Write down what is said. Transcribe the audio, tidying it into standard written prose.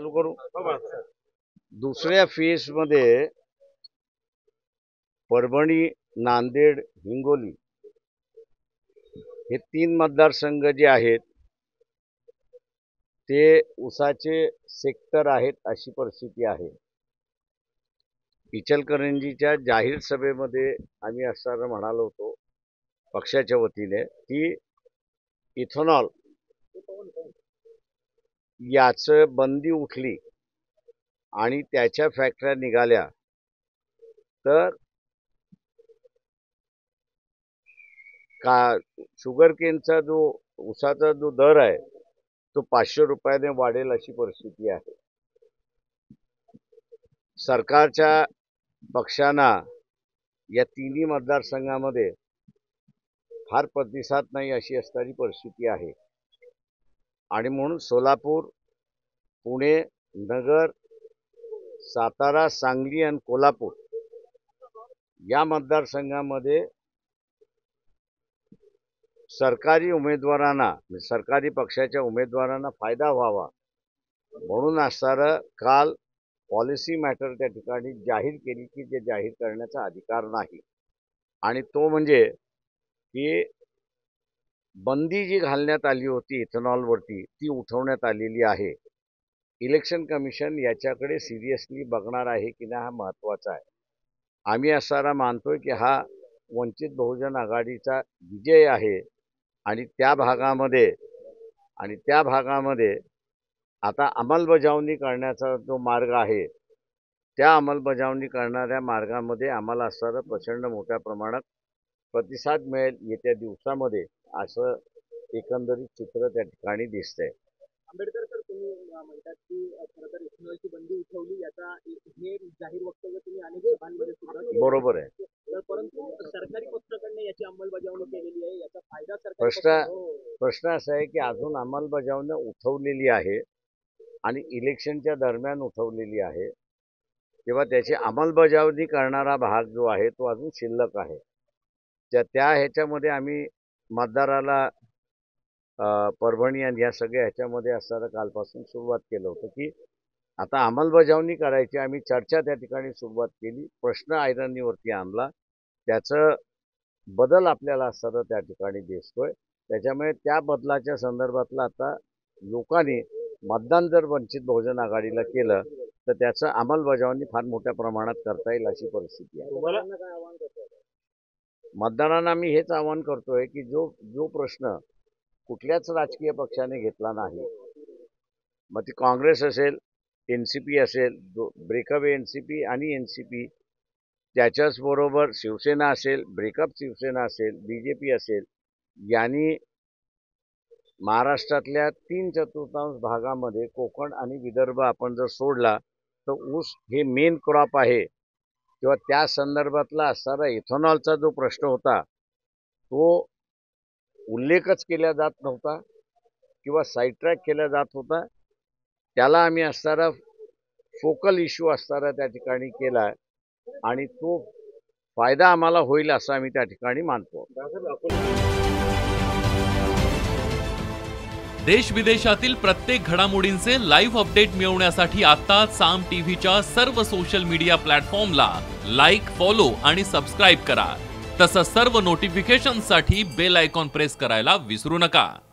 चालू करू। दुसऱ्या फेज मध्ये परभणी, नांदेड, हिंगोली हे 3 मतदारसंघ जे आहेत ते ऊसाचे सेक्टर आहेत अशी परिस्थिती आहे। इचलकरंजीच्या जाहीर सभेमध्ये आम्ही असं म्हणालो होतो पक्षाच्या वतीने की इथेनॉल याचं बंदी उठली आणि त्याच्या फॅक्टऱ्या निघाल्या तर का शुगर केनचा जो ऊसाचा जो दर आहे तो 500 रुपयाने वाढेल अशी परिस्थिती आहे। सरकारच्या पक्षांना या तिन्ही मतदारसंघामध्ये फार प्रतिसाद नाही अशी असणारी परिस्थिती आहे आणि म्हणून सोलापूर, पुणे, नगर, सातारा, सांगली आणि कोल्हापूर या मतदारसंघामध्ये सरकारी उमेदवारांना सरकारी पक्षाच्या उमेदवारांना फायदा व्हावा म्हणून असणारं काल पॉलिसी मॅटर त्या ठिकाणी जाहीर केली की जे जाहीर करण्याचा अधिकार नाही आणि तो म्हणजे की बंदी जी घालण्यात आली होती इथेनॉलवरती ती उठवण्यात आलेली आहे। इलेक्शन कमिशन याच्याकडे सिरियसली बघणार आहे की नाही हा महत्त्वाचा आहे। आम्ही असारा मानतोय की हा वंचित बहुजन आघाडीचा विजय आहे आणि त्या भागामध्ये आता अंमलबजावणी करण्याचा जो मार्ग आहे त्या अंमलबजावणी करणाऱ्या मार्गामध्ये आम्हाला असणारं प्रचंड मोठ्या प्रमाणात प्रतिसाद मिळेल येत्या दिवसामध्ये असं एकंदरीत चित्र त्या ठिकाणी दिसतंय। आंबेडकर सर, तुम्ही म्हणतात की खरं तर इथेनॉलची बंदी उठवली याचा हे जाहीर वक्तव्य तुम्ही अनेक सभांमध्ये सुद्धा केलं। बरोबर आहे, तर परंतु सरकारी पक्षाकडून याची अंमलबजावणी केलेली आहे, याचा फायदा सरकार प्रश्न असा आहे की अजून अंमलबजावणी उठवलेली आहे आणि इलेक्शनच्या दरम्यान उठवलेली आहे तेव्हा त्याची अंमलबजावणी करणारा भाग जो आहे तो अजून शिल्लक आहे। त्या ह्याच्यामध्ये आम्ही मतदाराला परभणी आणि या सगळ्या ह्याच्यामध्ये असणारं कालपासून सुरुवात केलं होतं की आता अंमलबजावणी करायची। आम्ही चर्चा त्या ठिकाणी सुरुवात केली, प्रश्न ऐरणीवरती आणला, त्याचं बदल आपल्याला असणारं त्या ठिकाणी दिसतोय। त्याच्यामुळे त्या बदलाच्या संदर्भातलं आता लोकांनी मतदान जर वंचित बहुजन आघाडीला केलं तर त्याचं अंमलबजावणी फार मोठ्या प्रमाणात करता येईल अशी परिस्थिती आहे। मतदारांना मी हेच आवाहन करतोय की जो प्रश्न कुठल्याच राजकीय पक्षाने घेतला नाही, मग ती काँग्रेस असेल, एनसीपी असेल, ब्रेकअवे एनसीपी आणि एनसीपी, त्याच्याच बरोबर शिवसेना असेल, ब्रेकअप शिवसेना असेल, बीजेपी असेल, यांनी महाराष्ट्रातल्या 3/4 भागामध्ये कोकण आणि विदर्भ आपण जर सोडला तर ऊस हे मेन क्रॉप आहे किंवा त्या संदर्भातला असणारा इथेनॉलचा जो प्रश्न होता तो उल्लेखच केला जात नव्हता किंवा साईड ट्रॅक केला जात होता। त्याला आम्ही असणारा फोकल इश्यू असणारा त्या ठिकाणी केला आणि तो फायदा आम्हाला होईल असं आम्ही त्या ठिकाणी मानतो। देश विदेशातील प्रत्येक घडामोडींचे लाईव्ह अपडेट मिळवण्यासाठी आता साम टीव्हीच्या सर्व सोशल मीडिया प्लॅटफॉर्मला लाईक, फॉलो आणि सबस्क्राईब करा। तसंच सर्व नोटिफिकेशनसाठी बेल आयकॉन प्रेस करायला विसरू नका।